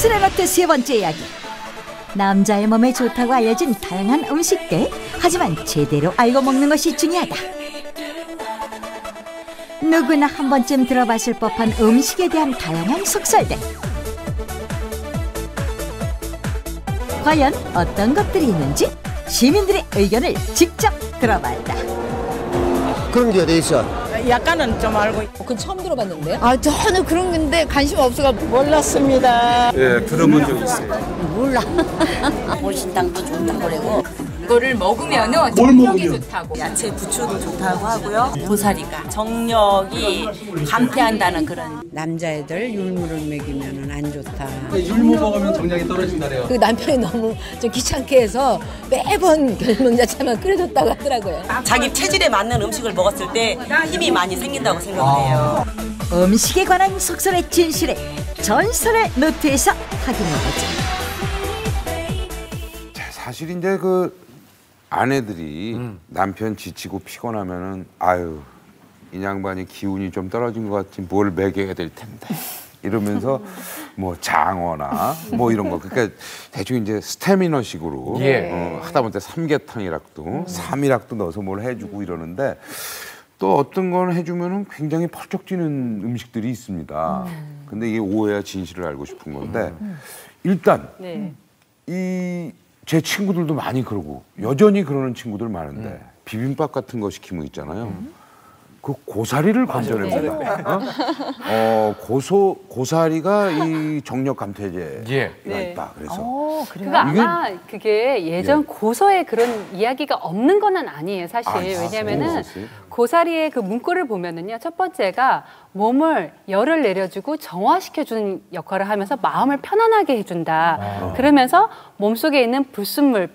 진실의 너트 세 번째 이야기. 남자의 몸에 좋다고 알려진 다양한 음식들. 하지만 제대로 알고 먹는 것이 중요하다. 누구나 한 번쯤 들어봤을 법한 음식에 대한 다양한 속설들. 과연 어떤 것들이 있는지 시민들의 의견을 직접 들어봤다. 그런 게 어디 있어? 약간은 좀 알고 있고. 그건 처음 들어봤는데. 저는 그런 건데 관심 없어가 몰랐습니다. 예, 들어본 적 있어요. 몰라. 보신탕도 좋다고 그러고 이거를 먹으면은 정력이 좋다고. 야채 부추도 좋다고 하고요. 고사리가 정력이 감퇴한다는 그런. 남자애들 율무를 먹이면 안 좋다. 율무 먹으면 정량이 떨어진다래요. 그 남편이 너무 좀 귀찮게 해서 매번 결명자차만 끓여줬다고 하더라고요. 자기 체질에 맞는 음식을 먹었을 때 힘이 많이 생긴다고 생각해요. 음식에 관한 속설의 진실에 전설의 노트에서 확인해보자. 사실 이제 그 아내들이 남편 지치고 피곤하면은 아유 이 양반이 기운이 좀 떨어진 것 같지 뭘 먹여야 될 텐데 이러면서 뭐 장어나 뭐 이런 거 그러니까 대충 이제 스태미너식으로 하다못해 삼계탕이락도 삼이락도 넣어서 뭘 해주고 이러는데 또 어떤 건 해주면은 굉장히 펄쩍 뛰는 음식들이 있습니다. 근데 이게 오해야 진실을 알고 싶은 건데 일단 제 친구들도 많이 그러고 여전히 그러는 친구들 많은데 비빔밥 같은 거 시키면 있잖아요. 그 고사리를 건져냅니다. 고사리가 이 정력 감퇴제가 있다. 그래서 그거 아마 그게 예전 고서에 그런 이야기가 없는 건 아니에요, 사실. 왜냐면은 고사리의 그 문구를 보면은요, 첫 번째가 몸을 열을 내려주고 정화시켜주는 역할을 하면서 마음을 편안하게 해준다. 그러면서 몸속에 있는 불순물,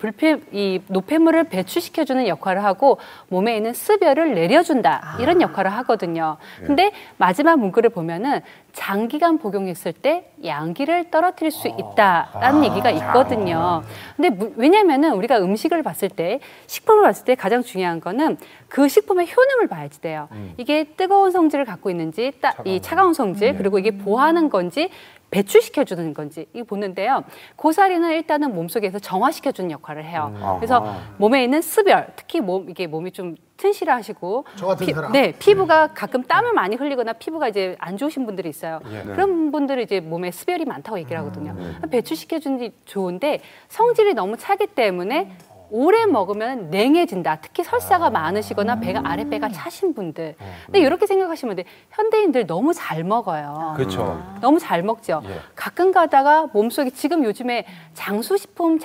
이 노폐물을 배출시켜주는 역할을 하고 몸에 있는 습열을 내려준다. 이런 역할을 하거든요. 근데 마지막 문구를 보면은 장기간 복용했을 때 양기를 떨어뜨릴 수 있다라는 얘기가 있거든요. 근데 왜냐면은 우리가 음식을 봤을 때, 식품을 봤을 때 가장 중요한 거는 그 식품의 효능을 봐야지 돼요. 이게 뜨거운 성질을 갖고 있는지, 이 차가운 성질, 그리고 이게 보하는 건지, 배출시켜주는 건지 이거 보는데요. 고사리는 일단은 몸속에서 정화시켜주는 역할을 해요. 그래서 몸에 있는 습열, 특히 이게 몸이 좀 튼실하시고 피부가 가끔 땀을 많이 흘리거나 피부가 이제 안 좋으신 분들이 있어요. 그런 분들은 이제 몸에 습열이 많다고 얘기를 하거든요. 배출시켜주는 게 좋은데 성질이 너무 차기 때문에 오래 먹으면 냉해진다. 특히 설사가 많으시거나 아랫배가 차신 분들. 근데 이렇게 생각하시면 돼요. 현대인들 너무 잘 먹어요. 그렇죠. 너무 잘 먹죠. 가끔 가다가 몸속에 지금 요즘에 장수식품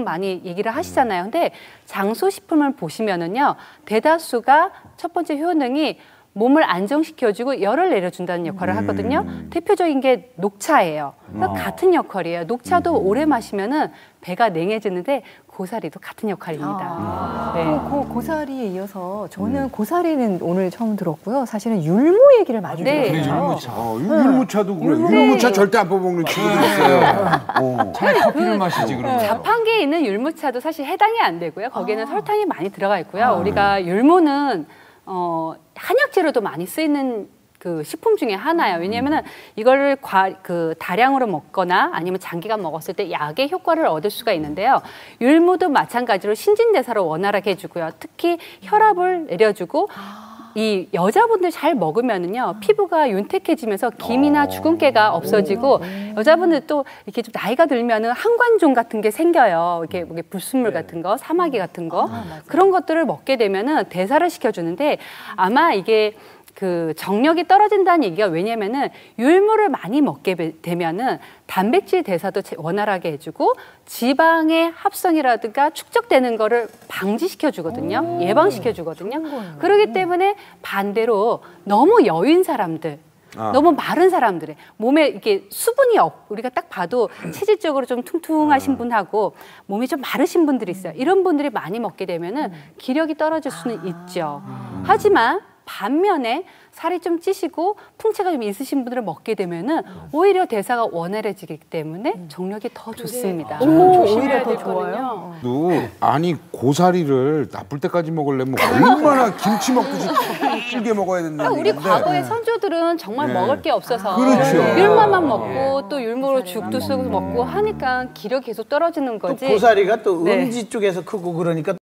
많이 얘기를 하시잖아요. 근데 장수식품을 보시면은요. 대다수가 첫 번째 효능이 몸을 안정시켜주고 열을 내려준다는 역할을 하거든요. 대표적인 게 녹차예요. 같은 역할이에요. 녹차도 오래 마시면은 배가 냉해지는데 고사리도 같은 역할입니다. 고사리에 이어서 저는 고사리는 오늘 처음 들었고요. 사실은 율무 얘기를 많이 들었어요. 율무차도 그래. 율무차 절대 안 뽑아먹는 친구들 있어요. 차라리 커피를 마시지 그러면. 자판기에 있는 율무차도 사실 해당이 안 되고요. 거기에는 설탕이 많이 들어가 있고요. 우리가 율무는 한약재로도 많이 쓰이는 그 식품 중에 하나예요. 왜냐하면 이거를 다량으로 먹거나 아니면 장기간 먹었을 때 약의 효과를 얻을 수가 있는데요. 율무도 마찬가지로 신진대사를 원활하게 해주고요. 특히 혈압을 내려주고 이 여자분들 잘 먹으면은요 피부가 윤택해지면서 기미나 주근깨가 없어지고 여자분들 또 이렇게 좀 나이가 들면은 한관종 같은 게 생겨요. 이렇게 불순물 같은 거, 사마귀 같은 거 그런 것들을 먹게 되면은 대사를 시켜주는데 아마 이게 그 정력이 떨어진다는 얘기가 왜냐면은 율무를 많이 먹게 되면은 단백질 대사도 원활하게 해주고 지방의 합성이라든가 축적되는 거를 방지시켜 주거든요. 예방시켜 주거든요. 그렇기 때문에 반대로 너무 여인 사람들 너무 마른 사람들의 몸에 이렇게 수분이 우리가 딱 봐도 체질적으로 좀 퉁퉁하신 분하고 몸이 좀 마르신 분들이 있어요. 이런 분들이 많이 먹게 되면은 기력이 떨어질 수는 있죠. 하지만 반면에 살이 좀 찌시고 풍채가 좀 있으신 분들을 먹게 되면은 오히려 대사가 원활해지기 때문에 정력이 더 좋습니다. 오히려 더 좋아요. 아니 고사리를 나쁠 때까지 먹으려면 얼마나 김치 먹듯이 질게 먹어야 된다는 우리 얘기인데. 과거의 선조들은 정말 네. 먹을 게 없어서 그렇죠. 율무만 먹고 또 율무로 죽도 쓰고 먹고 하니까 기력이 계속 떨어지는 또 거지. 고사리가 또 네. 음지 쪽에서 크고 그러니까